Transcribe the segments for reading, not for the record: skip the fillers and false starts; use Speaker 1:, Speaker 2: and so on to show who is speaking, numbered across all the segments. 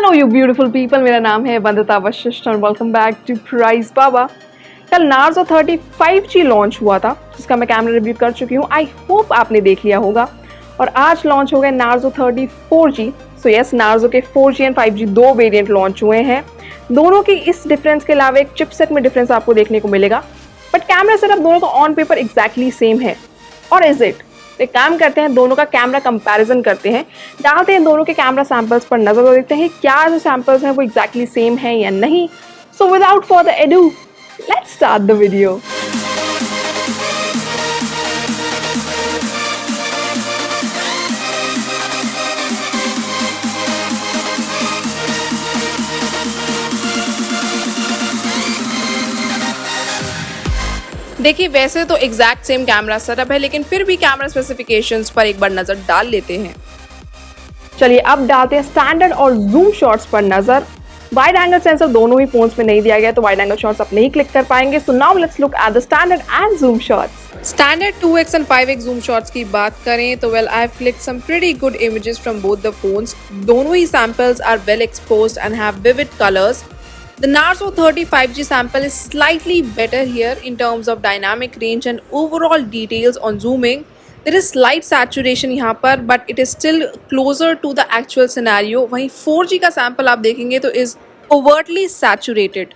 Speaker 1: Hello you beautiful people, मेरा नाम है वंदिता वशिष्ठ और वेलकम बैक टू प्राइस बाबा। कल नार्जो 30 5G लॉन्च हुआ था, जिसका मैं कैमरा रिव्यू कर चुकी हूँ। आई होप आपने देख लिया होगा। और आज लॉन्च हो गए Narzo 30 4G। So yes, Narzo के 4G एंड 5G दो वेरिएंट लॉन्च हुए हैं। दोनों की इस डिफरेंस के अलावा एक चिपसेट में डिफरेंस आपको देखने को मिलेगा, बट कैमरा सेटअप दोनों का ऑन पेपर एग्जैक्टली सेम है। और इज इट? एक काम करते हैं, दोनों का कैमरा कंपैरिजन करते हैं, डालते हैं दोनों के कैमरा सैंपल्स पर नजर और देखते हैं क्या जो सैंपल्स हैं वो एग्जैक्टली सेम है या नहीं। So without further edu, let's start the video. देखिए, वैसे तो एग्जैक्ट सेम कैमरा सेटअप है, लेकिन फिर भी कैमरा स्पेसिफिकेशंस पर एक बार नजर डाल लेते हैं। चलिए अब डालते हैं स्टैंडर्ड और जूम शॉट्स पर नजर। वाइड एंगल सेंसर दोनों ही फोन्स में नहीं दिया गया, तो वाइड एंगल शॉट्स आप नहीं क्लिक कर पाएंगे। So now let's look at the standard and zoom shots. Standard 2x and 5x zoom shots की बात करें तो well, I have clicked some pretty good images from both the phones. दोनों ही samples are well exposed and have vivid colours. The Narzo 30 5G sample is slightly better here in terms of dynamic range and overall details on zooming. There is slight saturation यहाँ पर, but it is still closer to the actual scenario. वहीं 4G का sample आप देखेंगे तो is overtly saturated.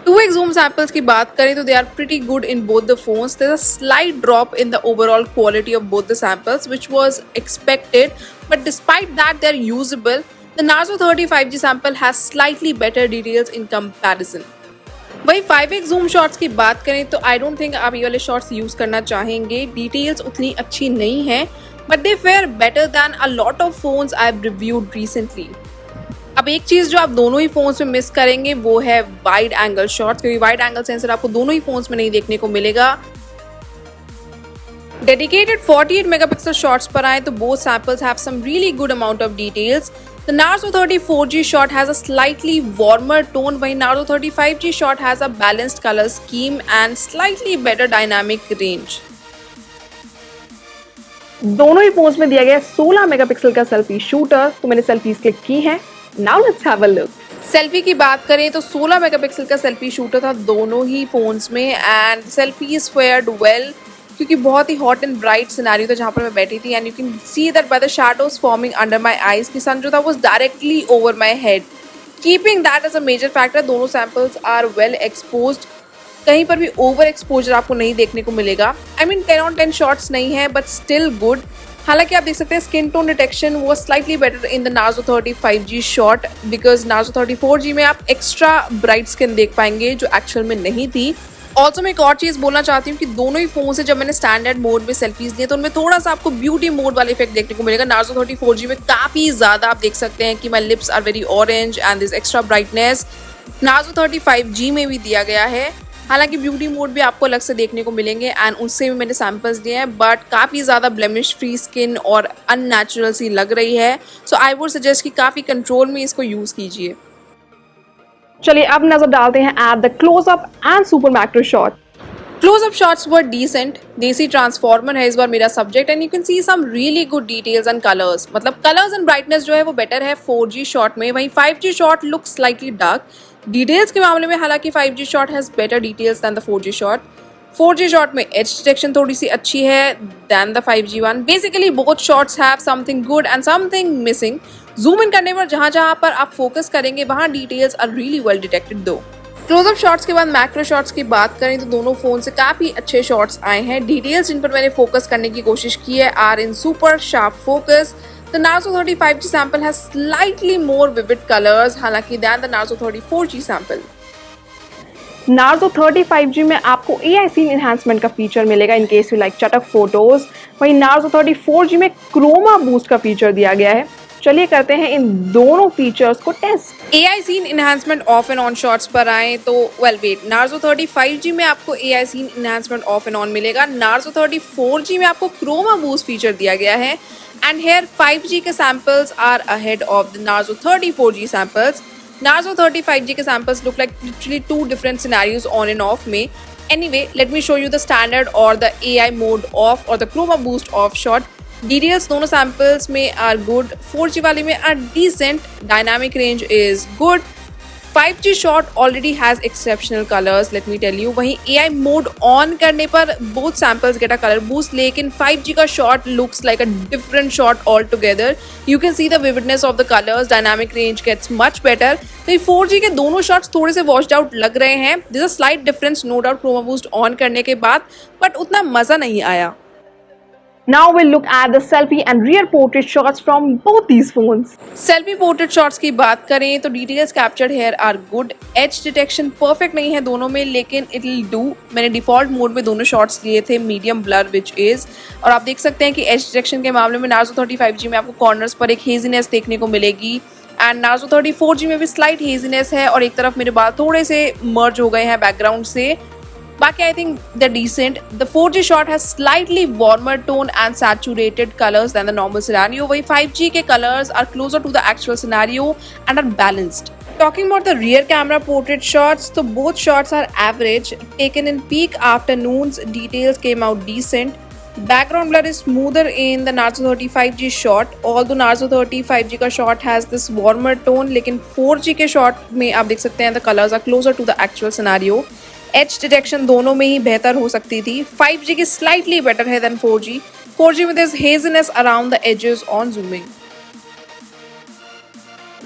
Speaker 1: 2x zoom samples की बात करें तो they are pretty good in both the phones. There's a slight drop in the overall quality of both the samples, which was expected, but despite that they're usable. The Narzo 30 5G sample has slightly better details in comparison. वही 5x zoom shots की बात करें तो I don't think आप ये वाले shots use करना चाहेंगे। Details उतनी अच्छी नहीं है, but they fare better than a lot of phones I've reviewed recently. अब एक चीज जो आप दोनों ही फोन्स में मिस करेंगे वो है वाइड एंगल शॉट्स, क्योंकि वाइड एंगल सेंसर आपको दोनों ही फोन्स में नहीं देखने को मिलेगा। Dedicated 48 megapixel shots पर आए तो both samples have some really good amount of details. The Narzo 30 4G shot has a slightly warmer tone, while Narzo 30 5G shot has a balanced color scheme and slightly better dynamic range. दोनों ही phones में दिया गया 16 megapixel का selfie shooter, तो मैंने selfies click की हैं। Now let's have a look. Selfie की बात करें तो 16 मेगापिक्सल का सेल्फी शूटर था दोनों ही फोन्स में एंड सेल्फीज फेयर्ड वेल, क्योंकि बहुत ही हॉट एंड ब्राइट सिनेरियो था जहाँ पर मैं बैठी थी and you can see that by the shadows forming under my eyes की सन जो था was directly over my head, keeping that as a major factor. दोनों सैंपल्स आर वेल एक्सपोज्ड, कहीं पर भी ओवर एक्सपोजर आपको नहीं देखने को मिलेगा। आई मीन 10 on 10 शॉट्स नहीं है, बट स्टिल गुड। हालांकि आप देख सकते हैं स्किन टोन डिटेक्शन वो slightly better in the Narzo 30 5G shot, because Narzo 30 4G में आप एक्स्ट्रा ब्राइट स्किन देख पाएंगे जो एक्चुअल में नहीं थी। ऑल्सो मैं एक और चीज़ बोलना चाहती हूँ कि दोनों ही फोन से जब मैंने स्टैंडर्ड मोड में सेल्फीज लिए तो उनमें थोड़ा सा आपको ब्यूटी मोड वाला इफेक्ट देखने को मिलेगा। Narzo 30 4G में काफ़ी ज़्यादा आप देख सकते हैं कि my lips are very orange and this extra brightness Narzo 30 5G में भी दिया गया है। हालांकि ब्यूटी मोड भी आपको अलग से देखने को मिलेंगे एंड उससे भी मैंने सैम्पल्स लिए हैं, बट काफ़ी ज़्यादा ब्लेमिश फ्री स्किन और अननेचुरल सी लग रही है। सो आई वुड सजेस्ट कि काफ़ी कंट्रोल में इसको यूज़ कीजिए। चलिए अब नजर डालते हैं at the closeup and super macro shot. Closeup shots were decent. देसी ट्रांसफॉर्मर है इस बार मेरा subject and you can see some really good details and colours, मतलब कलर्स एंड ब्राइटनेस जो है वो बेटर है 4G शॉट में। वहीं 5G shot look slightly dark. Details के मामले में हालांकि 5G shot has better details than the 4G shot. 4G shot में एज डिटेक्शन थोड़ी सी अच्छी है than the 5G one. Basically both shots have something good and something missing. Zoom in करने पर जहाँ पर आप फोकस करेंगे वहाँ details are really well detected though. Closeup shots के बाद मैक्रो शॉट्स की बात करें तो दोनों फोन से काफ़ी अच्छे शॉट्स आए हैं। डिटेल्स जिन पर मैंने फोकस करने की कोशिश की है are in super sharp focus. The Narzo 30 5G sample has slightly more vivid colours हालांकि than the Narzo 30 4G sample. Narzo 30 5G में आपको AI सीन एनहांसमेंट का फीचर मिलेगा इन केस यू लाइक चटक फोटोज। वहीं Narzo 30 4G में Croma boost का feature दिया गया है। चलिए करते हैं इन दोनों फीचर्स को test. AI scene enhancement off and on shots पर आए तो वेल वेट, Narzo 30 5G में आपको AI scene enhancement off and on मिलेगा। Narzo 30 4G में आपको क्रोमा बूस्ट फीचर दिया गया है एंड हेयर 5G के samples are ahead of the Narzo 30 4G samples. Narzo 30 5G के samples look like literally two different scenarios on and off में। Anyway, let me show you the standard or the AI mode off or the chroma boost off shot. Details दोनों samples में are good, 4G वाले में are decent, dynamic range is good, 5G shot already has exceptional colours let me tell you. वहीं AI mode on करने पर both samples get a colour boost, लेकिन 5G का shot looks like a different shot all together. You can see the vividness of the colours, dynamic range gets much better. तो 4G के दोनों shots थोड़े से washed out लग रहे हैं। This a slight difference no doubt chroma boost on करने के बाद, बट उतना मजा नहीं आया।
Speaker 2: Now we'll look at the selfie and rear portrait shots from both these phones.
Speaker 1: Selfie portrait shots की बात करें तो details captured here are good, edge detection perfect नहीं है दोनों में, लेकिन इट विल डू। मैंने डिफॉल्ट मोड में दोनों शॉट्स लिए थे, मीडियम ब्लर विच इज, और आप देख सकते हैं कि एज डिटेक्शन के मामले में नार्जो 30 5G में आपको कॉर्नर्स पर एक हेजीनेस देखने को मिलेगी, एंड नार्जो 30 4G में भी स्लाइट हेजीनेस है, और एक तरफ मेरे बाल थोड़े से मर्ज हो गए हैं बैकग्राउंड से। बाकी I think they're decent. The 4G shot has slightly warmer tone and saturated colors than the normal scenario. वही 5G के colors are closer to the actual scenario and are balanced. Talking about the rear camera portrait shots, so both shots are average. Taken in peak afternoons, details came out decent. Background blur is smoother in the Narzo 30 5G shot. Although Narzo 30 5G का shot has this warmer tone, लेकिन 4G के shot में आप देख सकते हैं the colors are closer to the actual scenario. As detection दोनों में ही बेहतर हो सकती थी। 5G की स्लाइटली बेटर है देन 4G। 4G में there's haziness around the edges on zooming.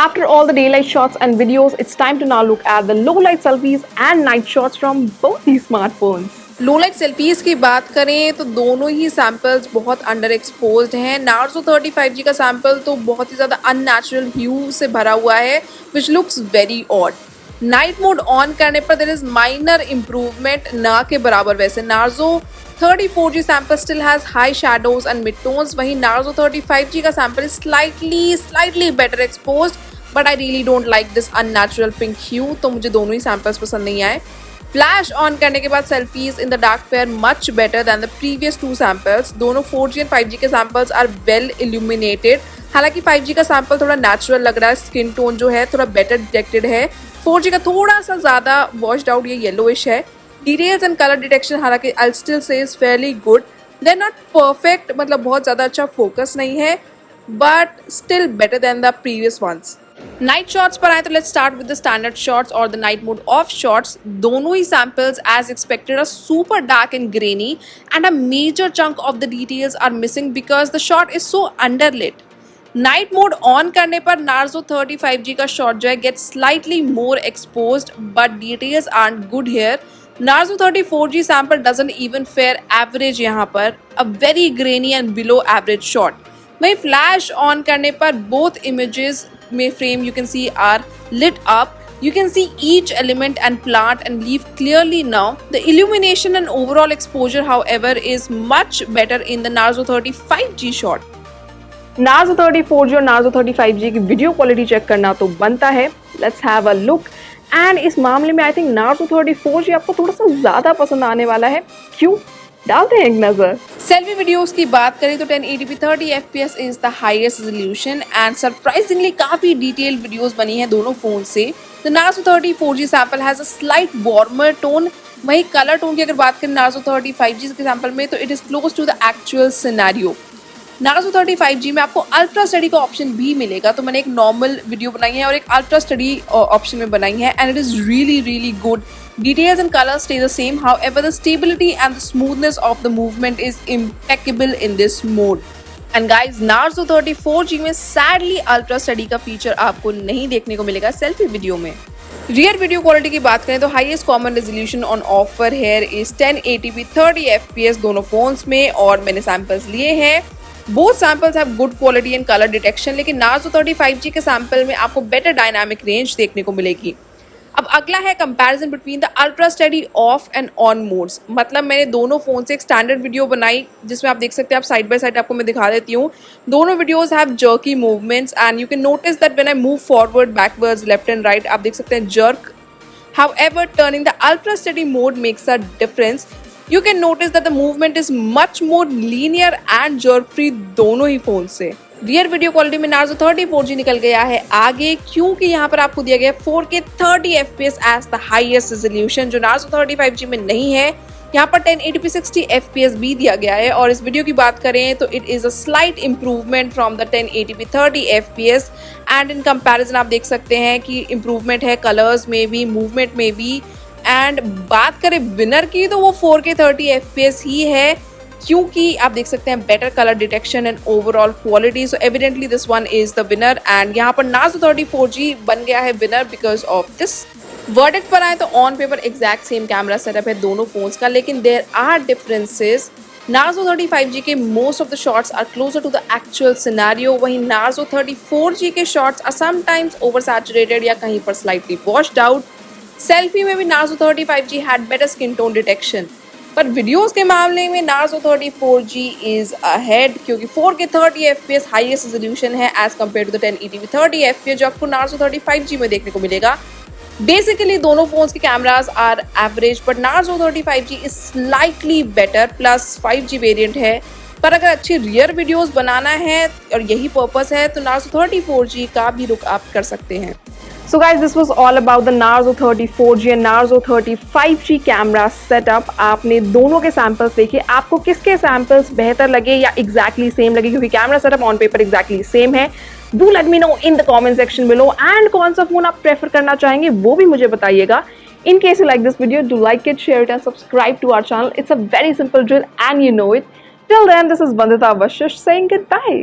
Speaker 2: After all the daylight shots and videos, it's time to now look at the low light selfies and night shots from both these smartphones.
Speaker 1: Low light selfies की बात करें तो दोनों ही samples बहुत under exposed हैं। Narzo 30 5G का sample तो बहुत ही ज़्यादा अननेचुरल ह्यू से भरा हुआ है, which looks very odd. Night mode on करने पर देयर इज माइनर इम्प्रूवमेंट, ना के बराबर। वैसे Narzo 30 4G sample still has high shadows and mid tones, वहीं नार्जो 30 5G का sample is slightly better exposed, but I really don't like this unnatural pink hue, तो मुझे दोनों ही सैंपल्स पसंद नहीं आए। फ्लैश ऑन करने के बाद selfies in the dark fare much better than the previous two samples. दोनों 4G एंड 5G के सैंपल्स आर वेल इल्यूमिनेटेड। हालांकि 5G का सैंपल थोड़ा नेचुरल लग रहा है, स्किन टोन जो है थोड़ा बेटर डिटेक्टेड है। 4G का थोड़ा सा ज़्यादा वॉश्ड आउट ये येलोइश है। डिटेल्स एंड कलर डिटेक्शन हालांकि I still say is fairly good, they are not perfect, मतलब बहुत ज़्यादा अच्छा फोकस नहीं है, but still better than the previous ones. Night shots पर आए तो let's start with the standard shots और the night mode of shots. दोनों ही samples as expected are super dark and grainy, and a major chunk of the details are missing because the shot is so underlit. Night mode on करने पर Narzo 30 5G का shot जो है get slightly more exposed, but details aren't good here. Narzo 30 4G sample doesn't even fare average यहाँ पर, a very grainy and below average shot. वहीं flash on करने पर बोथ इमेजेस में frame you can see are lit up. You can see each element and plant and leaf clearly now. The illumination and overall exposure, however, is much better in the Narzo 30 5G shot.
Speaker 2: Narzo 30 4G और Narzo 30 5G की video quality check करना तो बनता है. Let's have a look. And इस मामले में I think Narzo 30 4G आपको थोड़ा सा ज़्यादा पसंद आने वाला है. क्यों? डालते हैं एक नजर.
Speaker 1: सेल्फी वीडियोस की बात करें तो 1080p 30 fps is the highest resolution and surprisingly काफी डिटेल्ड वीडियोस बनी हैं दोनों फोन से. The Narzo 30 4G sample has a slight warmer tone. वहीं कलर टोन की अगर बात करें Narzo 30 5G के सैंपल में तो it is close to the actual scenario. Narzo 30 5G में आपको अल्ट्रा स्टडी का ऑप्शन भी मिलेगा, तो मैंने एक नॉर्मल वीडियो बनाई है और एक अल्ट्रा स्टडी ऑप्शन में बनाई है and it is really good. Details and colors stay the same, however the stability and the smoothness of the movement is impeccable in this mode. And guys, Narzo 30 4G में sadly ultra steady का feature आपको नहीं देखने को मिलेगा selfie video में. Rear video quality की बात करें तो highest common resolution on offer here is 1080p 30 fps दोनों फोन्स में और मैंने सैंपल्स लिए हैं. Both samples have good quality and colour detection, लेकिन Narzo 30 5G के सैंपल में आपको बेटर डायनामिक रेंज देखने को मिलेगी. अब अगला है comparison between the ultra study of and on modes. मतलब मैंने दोनों फोन से एक स्टैंडर्ड वीडियो बनाई जिसमें आप देख सकते हैं, आप साइड बाय साइड आपको मैं दिखा देती हूँ. दोनों videos have jerky movements and you can notice that when I move forward backwards left and right आप देख सकते हैं jerk. However, turning the ultra steady mode makes a difference. You can notice that the movement is much more linear and jerk free दोनों ही phone से. Rear video quality में Narzo 30 4G निकल गया है आगे, क्योंकि यहाँ पर आपको दिया गया 4K 30 fps as the highest resolution जो Narzo 30 5G में नहीं है. यहाँ पर 1080p 60 FPS भी दिया गया है और इस वीडियो की बात करें तो it is a slight improvement from the 1080p 30 FPS and in comparison आप देख सकते हैं कि इम्प्रूवमेंट है कलर्स में भी, मूवमेंट में भी। एंड बात करें विनर की तो वो 4K 30 FPS ही है, क्योंकि आप देख सकते हैं better colour detection and overall quality, so evidently this one is the winner. And यहाँ पर Narzo 30 4G बन गया है winner because of this. Verdict पर आए तो on paper exact same camera setup है दोनों फोन्स का, लेकिन there are differences. Narzo 30 5G के most of the shots are closer to the actual scenario, वहीं Narzo 30 4G के shots are sometimes over saturated या कहीं पर स्लाइटली वॉश्ड आउट। सेल्फी में भी Narzo 30 5G had better skin tone detection, पर videos के मामले में Narzo 30 4G इज अहेड, क्योंकि 4K 30 FPS हाईएस्ट रेजोल्यूशन है as compare to the 1080p 30 FPS जो आपको Narzo 30 5G में देखने को मिलेगा। बेसिकली दोनों फोन्स के cameras are average, but Narzo 30 5G is slightly better, plus 5G variant है। पर अगर अच्छी रियर वीडियोस बनाना है और यही पर्पस है तो Narzo 30 4G का भी रुख आप कर सकते हैं।
Speaker 2: So guys, this was all about the Narzo 30 4G and Narzo 30 5G camera setup. आपने दोनों के सैंपल्स देखे, आपको किसके सैंपल्स बेहतर लगे या एग्जैक्टली सेम लगे, क्योंकि camera setup on paper exactly same है। Do let me know in the comment section below, and कौन सा फोन आप प्रेफर करना चाहेंगे वो भी मुझे बताइएगा। In case you like this video, do like it, share it and subscribe to our channel. It's a very simple drill and you know it. Till then, this is Vandita Vashish saying goodbye.